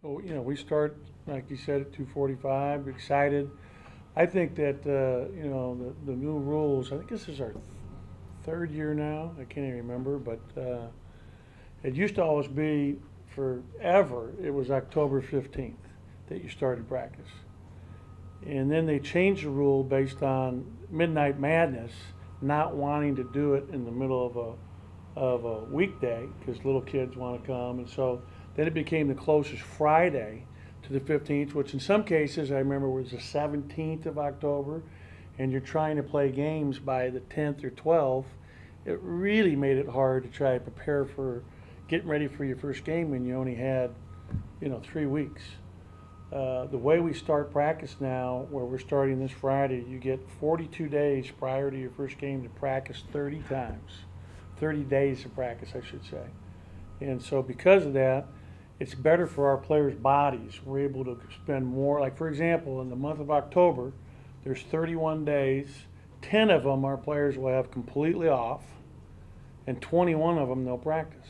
Well, we start, like you said, at 2:45. Excited. I think that the new rules. I think this is our third year now. I can't even remember, but it used to always be forever. It was October 15th that you started practice, and then they changed the rule based on Midnight Madness not wanting to do it in the middle of a weekday because little kids want to come, and so then it became the closest Friday to the 15th, which in some cases I remember was the 17th of October, and you're trying to play games by the 10th or 12th. It really made it hard to try to prepare for getting ready for your first game when you only had 3 weeks. The way we start practice now, where we're starting this Friday, you get 42 days prior to your first game to practice 30 times. 30 days of practice, I should say. And so because of that, it's better for our players' bodies. We're able to spend more, like for example, in the month of October, there's 31 days. 10 of them our players will have completely off, and 21 of them they'll practice.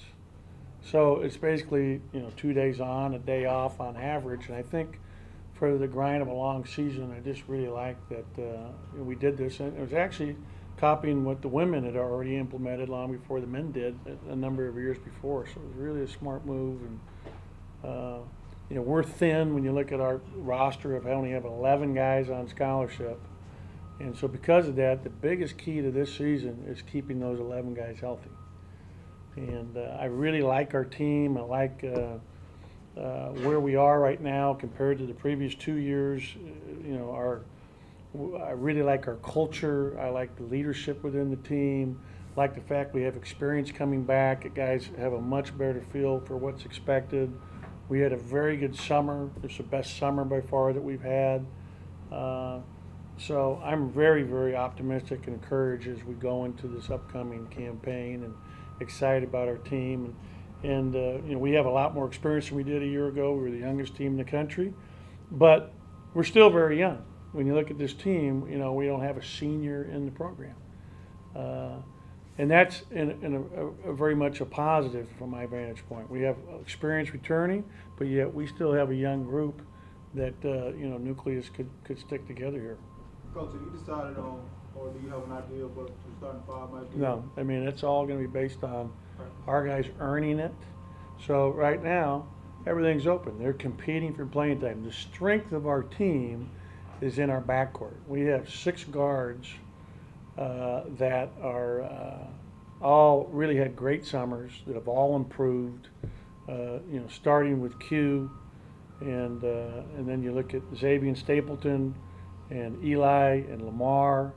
So it's basically 2 days on, a day off on average. And I think for the grind of a long season, I just really like that we did this. And it was actually copying what the women had already implemented long before the men did a number of years before. So it was really a smart move. And we're thin when you look at our roster of only have 11 guys on scholarship. And so because of that, the biggest key to this season is keeping those 11 guys healthy. And I really like our team. I like where we are right now compared to the previous 2 years. I really like our culture. I like the leadership within the team. I like the fact we have experience coming back. The guys have a much better feel for what's expected. We had a very good summer. It's the best summer by far that we've had. So I'm very, very optimistic and encouraged as we go into this upcoming campaign, and excited about our team. And we have a lot more experience than we did a year ago. We were the youngest team in the country, but we're still very young. When you look at this team, we don't have a senior in the program. And that's a very much a positive from my vantage point. We have experience returning, but yet we still have a young group that nucleus could stick together here. Coach, have you decided on, or do you have an idea of what your starting five might be? No, I mean it's all going to be based on our guys earning it. So right now, everything's open. They're competing for playing time. The strength of our team is in our backcourt. We have 6 guards that are all really had great summers, that have all improved. Starting with Q, and then you look at Xavier Stapleton, and Eli, and Lamar,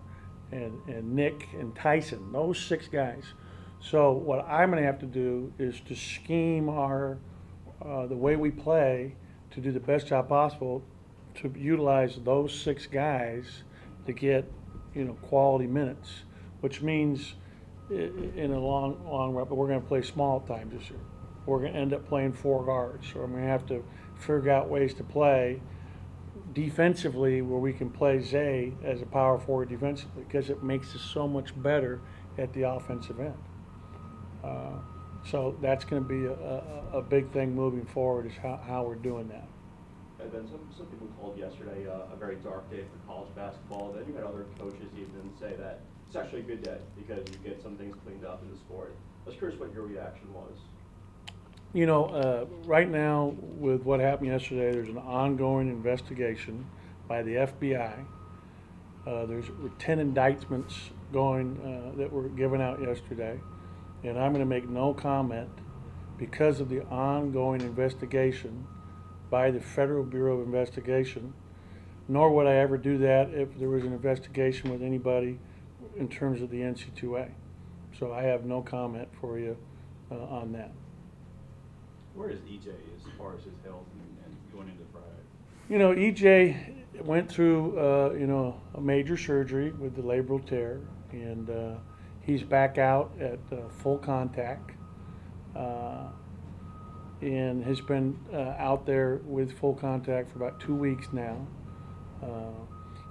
and Nick, and Tyson. Those 6 guys. So what I'm going to have to do is to scheme the way we play to do the best job possible to utilize those 6 guys to get quality minutes, which means in a long run, but we're going to play small time this year. We're going to end up playing 4 guards, so I'm going to have to figure out ways to play defensively where we can play Zay as a power forward defensively, because it makes us so much better at the offensive end. So that's going to be a big thing moving forward, is how we're doing that. And then some people called yesterday a very dark day for college basketball. Then you had other coaches even say that it's actually a good day because you get some things cleaned up in the sport. I was curious what your reaction was. Right now with what happened yesterday, there's an ongoing investigation by the FBI. There's 10 indictments going that were given out yesterday, and I'm going to make no comment because of the ongoing investigation by the Federal Bureau of Investigation, nor would I ever do that if there was an investigation with anybody in terms of the NC2A. So I have no comment for you on that. Where is EJ as far as his health and going into Friday? EJ went through, a major surgery with the labral tear, and he's back out at full contact, and has been out there with full contact for about 2 weeks now.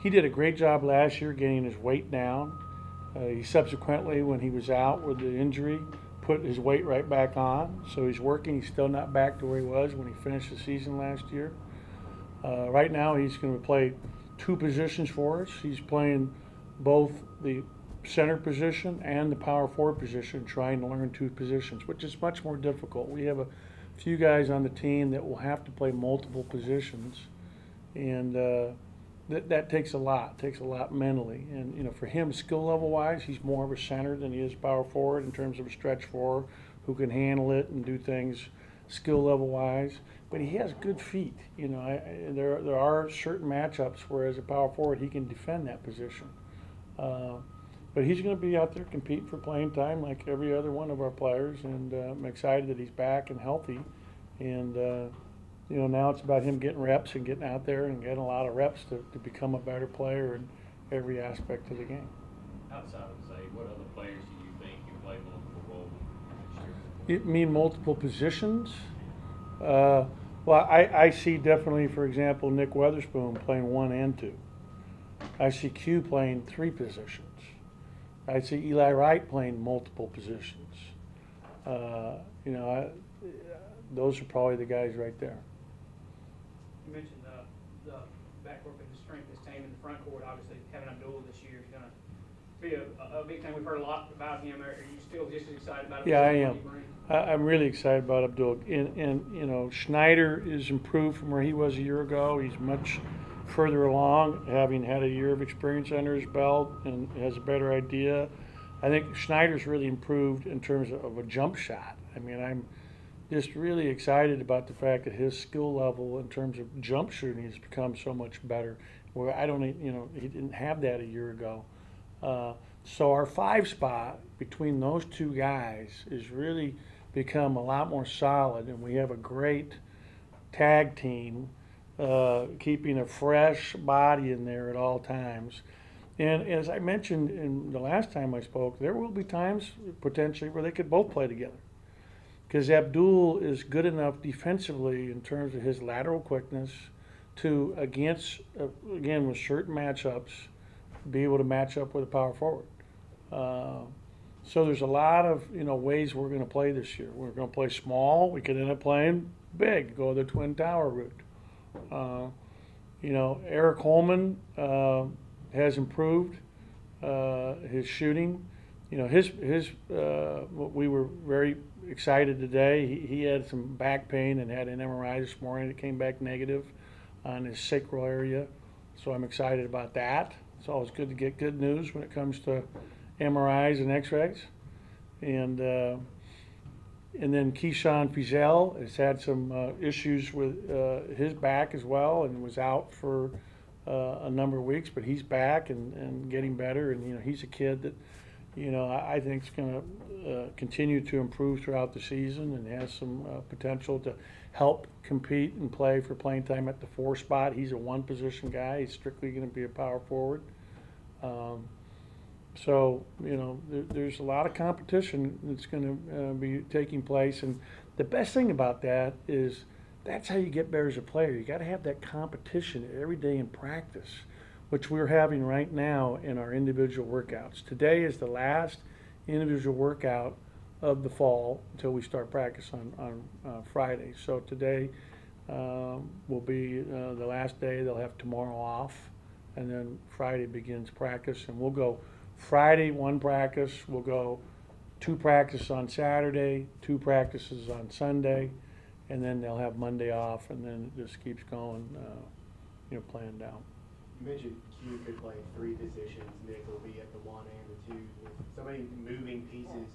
He did a great job last year getting his weight down. He subsequently, when he was out with the injury, put his weight right back on, so he's working. He's still not back to where he was when he finished the season last year. Right now, he's going to play two positions for us. He's playing both the center position and the power forward position, trying to learn two positions, which is much more difficult. We have a few guys on the team that will have to play multiple positions, and that takes a lot. Takes a lot mentally. And you know, for him, skill level wise, he's more of a center than he is power forward in terms of a stretch forward who can handle it and do things skill level wise. But he has good feet. You know, there are certain matchups where as a power forward he can defend that position. But he's going to be out there competing for playing time like every other one of our players, and I'm excited that he's back and healthy. And you know, now it's about him getting reps and getting out there and getting a lot of reps to become a better player in every aspect of the game. Outside of Zay, what other players do you think can play multiple roles this year? You mean multiple positions? Well, I see definitely, for example, Nick Weatherspoon playing 1 and 2. I see Q playing 3 positions. I see Eli Wright playing multiple positions. You know, those are probably the guys right there. You mentioned the backcourt being the strength of this team in the front court. Obviously, having Abdul this year is going to be a big thing. We've heard a lot about him. Are you still just as excited about him? Yeah, I am. I'm really excited about Abdul. And you know, Schneider is improved from where he was a year ago. He's much further along, having had a year of experience under his belt, and has a better idea. I think Schneider's really improved in terms of a jump shot. I mean, I'm just really excited about the fact that his skill level in terms of jump shooting has become so much better. Where I don't, you know, he didn't have that a year ago. So our 5 spot between those two guys has really become a lot more solid, and we have a great tag team, keeping a fresh body in there at all times. And as I mentioned in the last time I spoke, there will be times potentially where they could both play together, because Abdul is good enough defensively in terms of his lateral quickness to, again, with certain matchups, be able to match up with a power forward. So there's a lot of, you know, ways we're going to play this year. We're going to play small. We could end up playing big, go the Twin Tower route. You know, Eric Holman has improved his shooting. You know, we were very excited today. He had some back pain and had an MRI this morning. It came back negative on his sacral area. So I'm excited about that. It's always good to get good news when it comes to MRIs and X-rays. And then Keyshawn Fizel has had some issues with his back as well, and was out for a number of weeks, but he's back and getting better. And you know, he's a kid that, you know, I think is going to continue to improve throughout the season, and has some potential to help compete and play for playing time at the 4 spot. He's a 1 position guy. He's strictly going to be a power forward. So, you know, there's a lot of competition that's going to be taking place. And the best thing about that is that's how you get better as a player. You got to have that competition every day in practice, which we're having right now in our individual workouts. Today is the last individual workout of the fall until we start practice on Friday. So today will be the last day. They'll have tomorrow off, and then Friday begins practice. And we'll go Friday 1 practice. We'll go 2 practices on Saturday, 2 practices on Sunday, and then they'll have Monday off, and then it just keeps going, you know, planned out. You mentioned Q could play 3 positions. Nick will be at the 1 and the 2. With so many moving pieces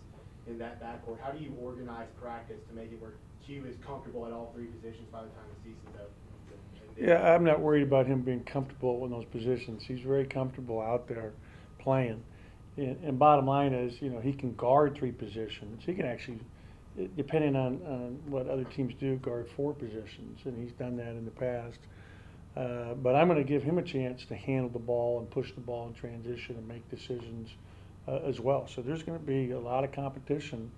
in that backcourt, how do you organize practice to make it where Q is comfortable at all 3 positions by the time the season's over? Yeah, I'm not worried about him being comfortable in those positions. He's very comfortable out there playing. And bottom line is, you know, he can guard 3 positions. He can actually, depending on what other teams do, guard 4 positions, and he's done that in the past. But I'm going to give him a chance to handle the ball and push the ball in transition and make decisions as well. So there's going to be a lot of competition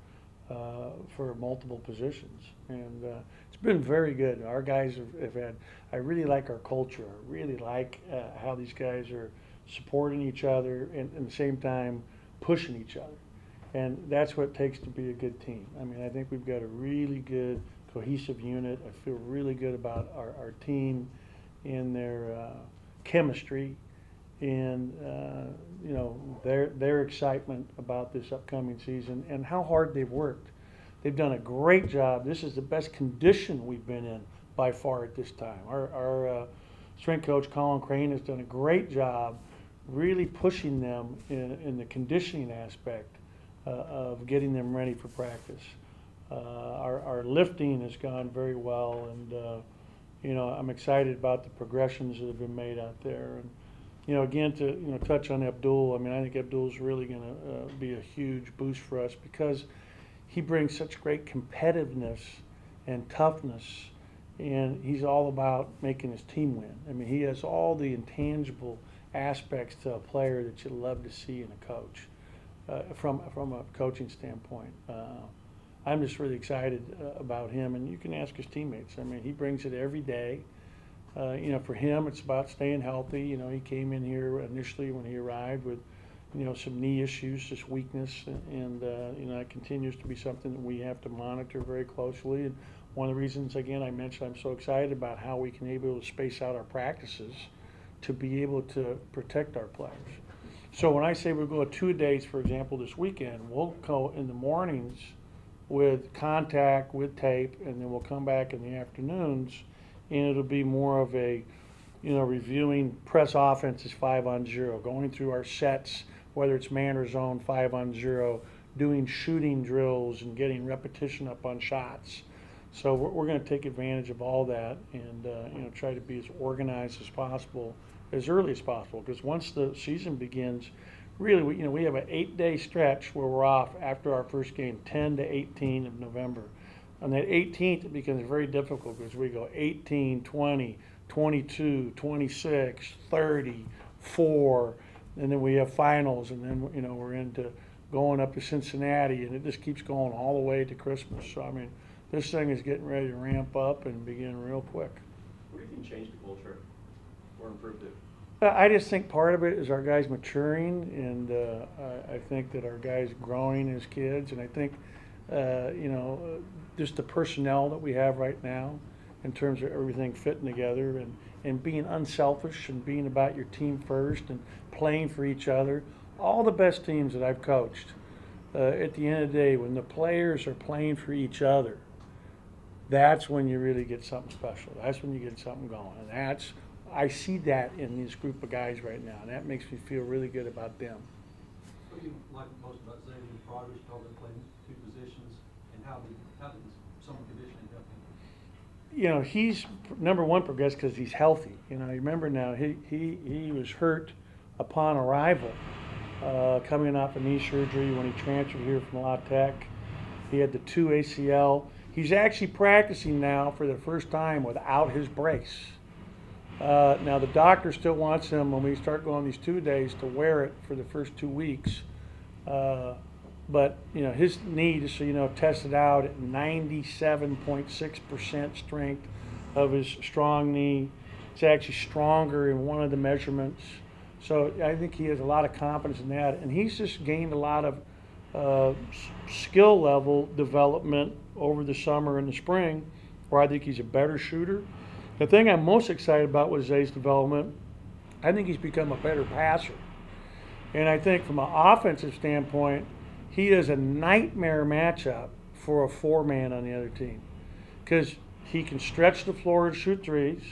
for multiple positions, and it's been very good. Our guys have had, I really like our culture. I really like how these guys are supporting each other and at the same time pushing each other. And that's what it takes to be a good team. I mean, I think we've got a really good cohesive unit. I feel really good about our team and their chemistry and you know, their excitement about this upcoming season and how hard they've worked. They've done a great job. This is the best condition we've been in by far at this time. Our strength coach, Colin Crane, has done a great job really pushing them in the conditioning aspect of getting them ready for practice. Our lifting has gone very well, and you know, I'm excited about the progressions that have been made out there. And you know, again, to touch on Abdul, I mean, I think Abdul's really going to be a huge boost for us because he brings such great competitiveness and toughness, and he's all about making his team win. I mean, he has all the intangible aspects to a player that you love to see in a coach, from a coaching standpoint. I'm just really excited about him, and you can ask his teammates. I mean, he brings it every day. You know, for him, it's about staying healthy. You know, he came in here initially when he arrived with, you know, some knee issues, just weakness, and you know, it continues to be something that we have to monitor very closely. And one of the reasons, again, I mentioned I'm so excited about how we can be able to space out our practices to be able to protect our players. So when I say we'll go 2 days, for example, this weekend, we'll go in the mornings with contact, with tape, and then we'll come back in the afternoons, and it'll be more of a, you know, reviewing press offenses 5-on-0, going through our sets, whether it's man or zone 5-on-0, doing shooting drills and getting repetition up on shots. So we're going to take advantage of all that and you know, try to be as organized as possible, as early as possible, because once the season begins, really, we have an 8-day stretch where we're off after our first game, 10 to 18 of November. On that 18th, it becomes very difficult because we go 18, 20, 22, 26, 30, 4, and then we have finals, and then, you know, we're into going up to Cincinnati, and it just keeps going all the way to Christmas. So, I mean, this thing is getting ready to ramp up and begin real quick. What do you think changed the culture or improved it? I just think part of it is our guys maturing, and I think that our guys growing as kids, and I think, you know, just the personnel that we have right now in terms of everything fitting together and being unselfish and being about your team first and playing for each other. All the best teams that I've coached, at the end of the day, when the players are playing for each other, that's when you really get something special. That's when you get something going. And I see that in this group of guys right now, and that makes me feel really good about them. What do you like most about Zayden and progress? Y'all been playing 2 positions, and how did summer conditioning help him? You know, he's number one progressed because he's healthy. You know, you remember now he was hurt upon arrival, coming off a knee surgery when he transferred here from La Tech. He had the 2 ACL. He's actually practicing now for the first time without his brace. Now the doctor still wants him when we start going these 2 days to wear it for the first 2 weeks. But you know, his knee, just so you know, tested out at 97.6% strength of his strong knee. It's actually stronger in one of the measurements. So I think he has a lot of confidence in that, and he's just gained a lot of skill level development over the summer and the spring, where I think he's a better shooter. The thing I'm most excited about with Zay's development, I think he's become a better passer. And I think from an offensive standpoint, he is a nightmare matchup for a 4-man on the other team, because he can stretch the floor and shoot threes,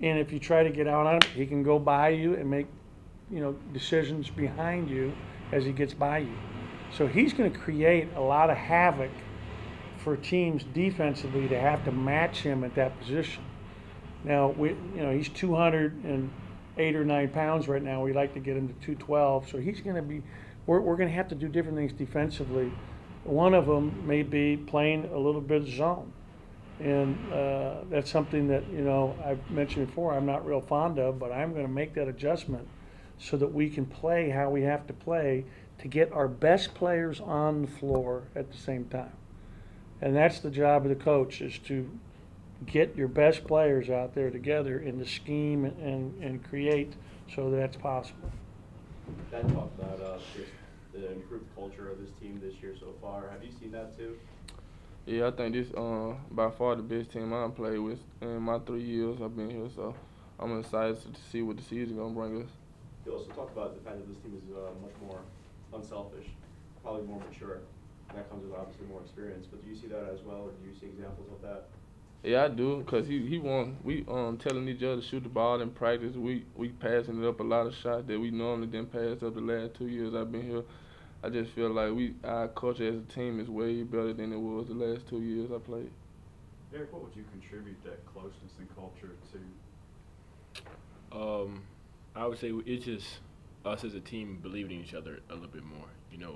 and if you try to get out on him, he can go by you and make, you know, decisions behind you as he gets by you. So he's going to create a lot of havoc for teams defensively to have to match him at that position. Now, he's 208 or 9 pounds right now. We like to get him to 212. So he's going to be. We're going to have to do different things defensively. One of them may be playing a little bit of zone, and that's something that, you know, I've mentioned before. I'm not real fond of, but I'm going to make that adjustment so that we can play how we have to play to get our best players on the floor at the same time. And that's the job of the coach, is to get your best players out there together in the scheme and create so that's possible. Ben talked about just the improved culture of this team this year so far. Have you seen that too? Yeah, I think this by far the best team I've played with in my 3 years I've been here. So I'm excited to see what the season gonna bring us. You also talked about the fact that this team is much more unselfish, probably more mature. And that comes with obviously more experience. But do you see that as well, or do you see examples of that? Yeah, I do, cause he won. We telling each other to shoot the ball in practice. We passing it up a lot of shots that we normally didn't pass up the last 2 years I've been here. I just feel like our culture as a team is way better than it was the last 2 years I played. Derek, what would you contribute that closeness and culture to? I would say it's just us as a team believing in each other a little bit more. You know,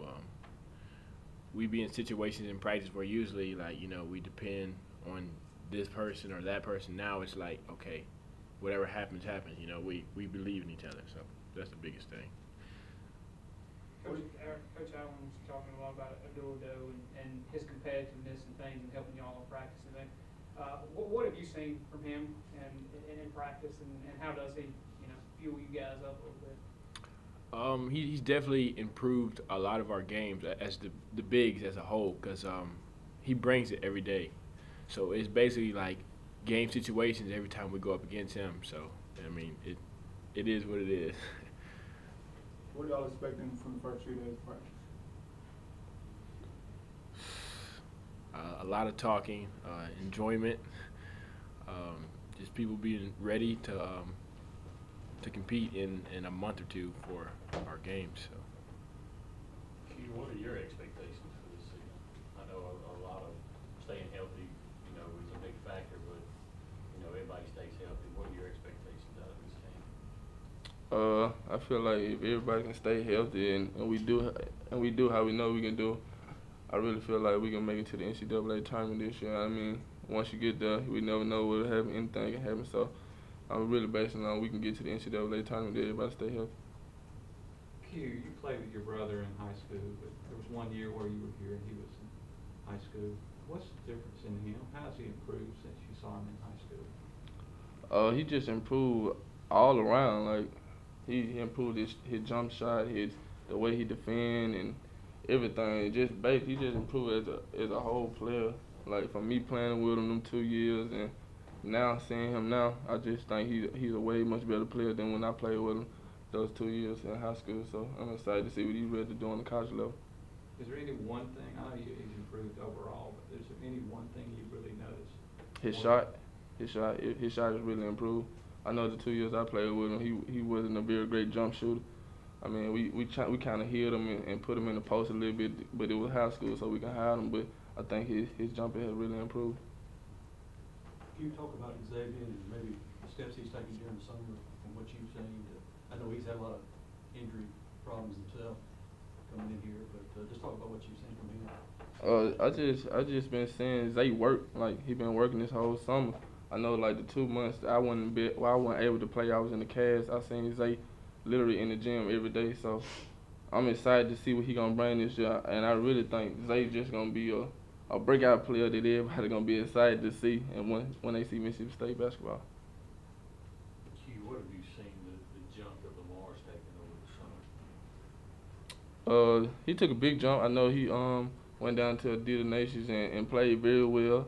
we be in situations in practice where usually, like, you know, we depend on this person or that person. Now it's like, okay, whatever happens, happens. You know, we believe in each other, so that's the biggest thing. Coach Allen was talking a lot about Adorado and his competitiveness and things and helping y'all in practice and things. What have you seen from him and in practice, and how does he, you know, fuel you guys up a little bit? He's definitely improved a lot of our games as the bigs as a whole, because he brings it every day. So it's basically like game situations every time we go up against him. So I mean, it is what it is. What are y'all expecting from the first 3 days of practice? A lot of talking, enjoyment, just people being ready to compete in a month or two for our games. So. Q, what are your expectations for this season? I know a lot of staying healthy, you know, is a big factor, but you know, everybody stays healthy. What are your expectations out of this team? I feel like if everybody can stay healthy and we do how we know we can do, I really feel like we can make it to the NCAA tournament this year. I mean, once you get there, we never know what'll happen. Anything can happen. So I'm really basing on we can get to the NCAA tournament. Everybody stay healthy. Q, you played with your brother in high school, but there was 1 year where you were here and he was in high school. What's the difference in him? How has he improved since you saw him in high school? He just improved all around. Like he improved his jump shot, the way he defend and everything. He just improved as a whole player. Like from me playing with him them 2 years and now seeing him now, I just think he's a way much better player than when I played with him those 2 years in high school. So I'm excited to see what he's ready to do on the college level. Is there any one thing, I know he's improved overall, but is there any one thing you really noticed? His shot is really improved. I know the 2 years I played with him, he wasn't a very great jump shooter. I mean, we kind of hid him and put him in the post a little bit, but it was high school, so we can hide him. But I think his jumper has really improved. Can you talk about Xavier and maybe the steps he's taken during the summer from what you've seen? I know he's had a lot of injury problems himself coming in here, but just talk about what you've seen from him. I just been seeing Zay work. Like he been working this whole summer. I know like the 2 months I wasn't able to play. I was in the cast. I seen Zay literally in the gym every day. So I'm excited to see what he gonna bring this year. And I really think Zay just gonna be a breakout player that everybody gonna be excited to see. And when they see Mississippi State basketball. Q, what have you seen the jump that Lamar's taken over the summer? He took a big jump. I know he went down to Adidas Nations and played very well.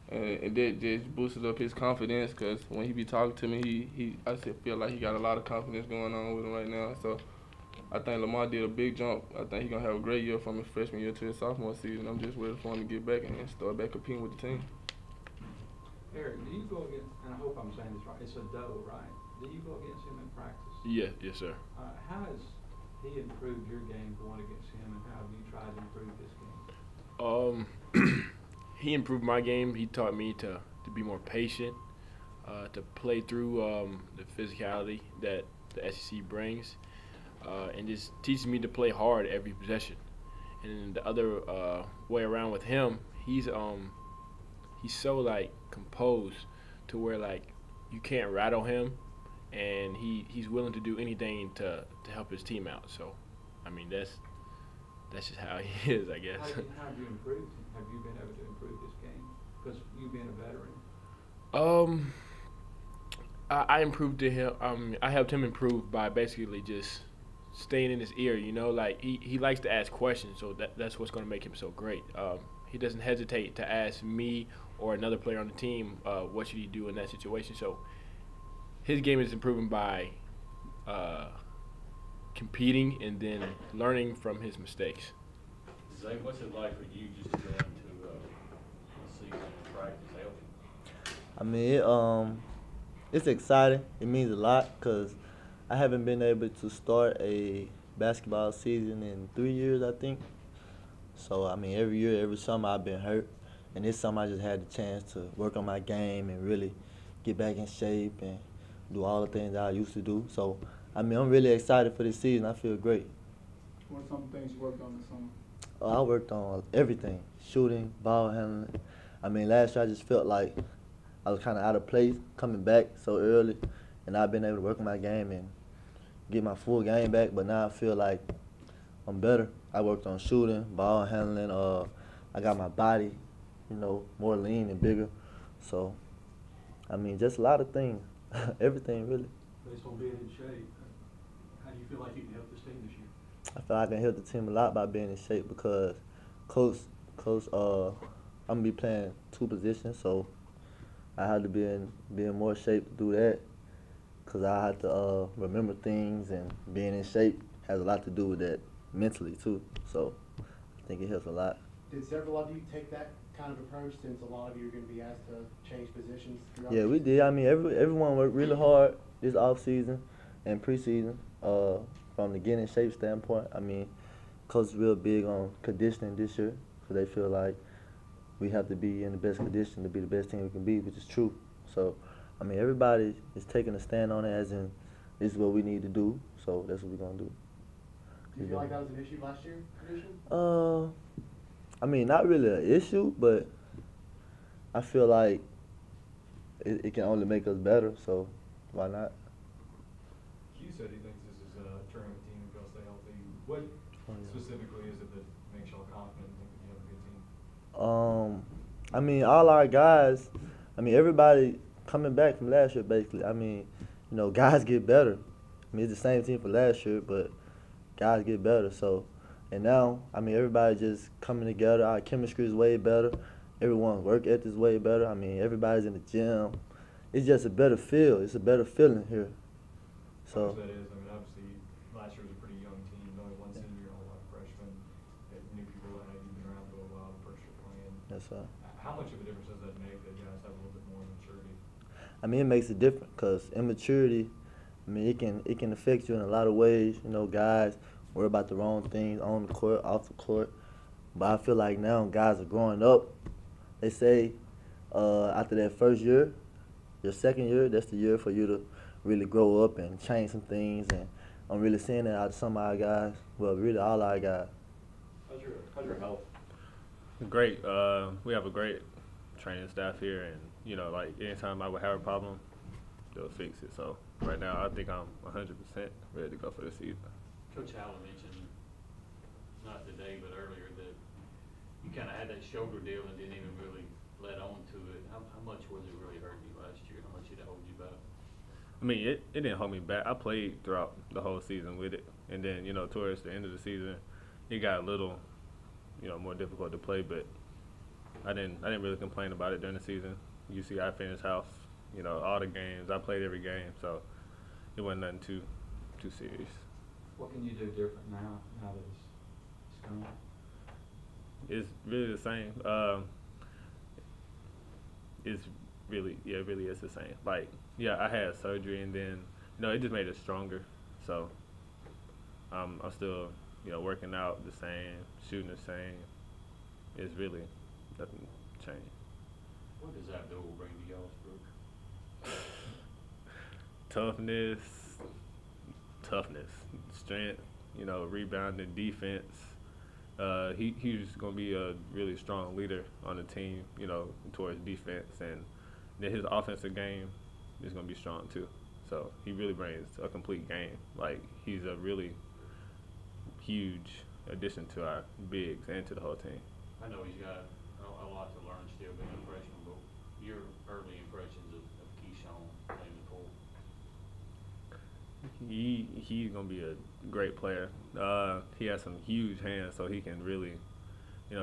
And that just boosted up his confidence because when he be talking to me, I feel like he got a lot of confidence going on with him right now. So I think Lamar did a big jump. I think he's going to have a great year from his freshman year to his sophomore season. I'm just ready for him to get back and start back competing with the team. Eric, do you go against, and I hope I'm saying this right, it's a double, right? Do you go against him in practice? Yeah, yes, sir. How has he improved your game going against him, and how have you tried to improve this game? He improved my game. He taught me to be more patient, to play through the physicality that the SEC brings, and just teaches me to play hard every possession. And the other way around with him, he's so like composed to where like you can't rattle him, and he's willing to do anything to help his team out. So, I mean that's just how he is, I guess. How have you improved? Have you been able to improve this game? Because you being a veteran. I improved to him. I helped him improve by basically just staying in his ear. You know, like he likes to ask questions, so that's what's going to make him so great. He doesn't hesitate to ask me or another player on the team what should he do in that situation. So his game is improving by competing and then learning from his mistakes. Zay, what's it like for you just to go into the season and practice healthy? I mean, it's exciting. It means a lot because I haven't been able to start a basketball season in 3 years, I think. So, I mean, every year, every summer, I've been hurt. And this summer, I just had the chance to work on my game and really get back in shape and do all the things that I used to do. So, I mean, I'm really excited for this season. I feel great. What are some things you worked on this summer? I worked on everything, shooting, ball handling. I mean, last year I just felt like I was kind of out of place coming back so early, and I've been able to work on my game and get my full game back, but now I feel like I'm better. I worked on shooting, ball handling. I got my body, more lean and bigger. So, I mean, just a lot of things, everything really. Based on being in shape, how do you feel like you can help this team this year? I feel like I can help the team a lot by being in shape because coach, I'm gonna be playing 2 positions, so I have to be in more shape to do that. Cause I have to remember things, and being in shape has a lot to do with that mentally too. So I think it helps a lot. Did several of you take that kind of approach since a lot of you are going to be asked to change positions? Yeah, we did. I mean, everyone worked really hard this off season and preseason. From the getting in shape standpoint, I mean, coach is real big on conditioning this year, because they feel like we have to be in the best condition to be the best team we can be, which is true. So, I mean, everybody is taking a stand on it, as in, this is what we need to do, so that's what we're going to do. Do you feel like that was an issue last year, conditioning? I mean, not really an issue, but I feel like it can only make us better, so why not? Q said he thinks this is a tournament team if y'all stay healthy. What specifically is it that makes y'all confident and think that you have a good team? I mean, all our guys, everybody coming back from last year, basically. I mean, guys get better. I mean, it's the same team for last year, but guys get better. So, and now, everybody just coming together. Our chemistry is way better. Everyone's work ethic is way better. I mean, everybody's in the gym. It's just a better feel. It's a better feeling here. So. That is, obviously, last year was a pretty young team. Only one senior, a lot of freshmen. New people that you've been around for a while, the first year playing. Yes, sir. How much of a difference does that make that you guys have a little bit more maturity? It makes a difference because immaturity, it can affect you in a lot of ways. Guys worry about the wrong things on the court, off the court. But I feel like now guys are growing up. They say after that first year, your second year, that's the year for you to really grow up and change some things. And I'm really seeing that out of some of our guys, well, really all our guys. How's your health? Great. We have a great training staff here, and like anytime I would have a problem, they'll fix it. So right now, I think I'm 100% ready to go for the season. Coach Allen mentioned, not today but earlier, that you kind of had that shoulder deal and didn't even really let on to it. How much was it really hurting you last year? How much did it hold you back? It didn't hold me back. I played throughout the whole season with it, and then towards the end of the season, it got a little more difficult to play. But I didn't really complain about it during the season. You see, I finished house, all the games. I played every game, so it wasn't nothing too serious. What can you do different now that it's gone? It's really the same. It really is the same. Like, yeah, I had surgery, and then it just made it stronger. So I'm still working out the same, shooting the same. It's really nothing changed. What does Abdul bring to y'all's group? Toughness, strength, rebounding, defense. He's going to be a really strong leader on the team, towards defense, and then his offensive game is going to be strong too. So he really brings a complete game. Like, he's a really huge addition to our bigs and to the whole team. I know he's got a lot to learn still being a freshman, but your early impressions of Keyshawn playing the court? he's gonna be a great player. He has some huge hands, so he can really,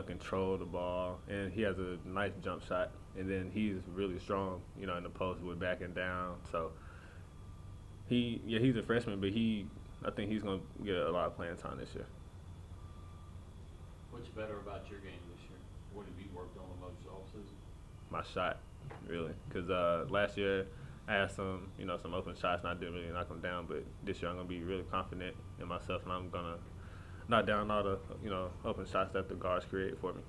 control the ball, and he has a nice jump shot. And then he's really strong, in the post with backing down. So he's a freshman, but I think he's gonna get a lot of playing time this year. What's better about your game this year? What have you worked on the most all season? My shot, really, because last year I had some open shots and I didn't really knock them down. But this year I'm gonna be really confident in myself, and I'm gonna knock down all the open shots that the guards create for me.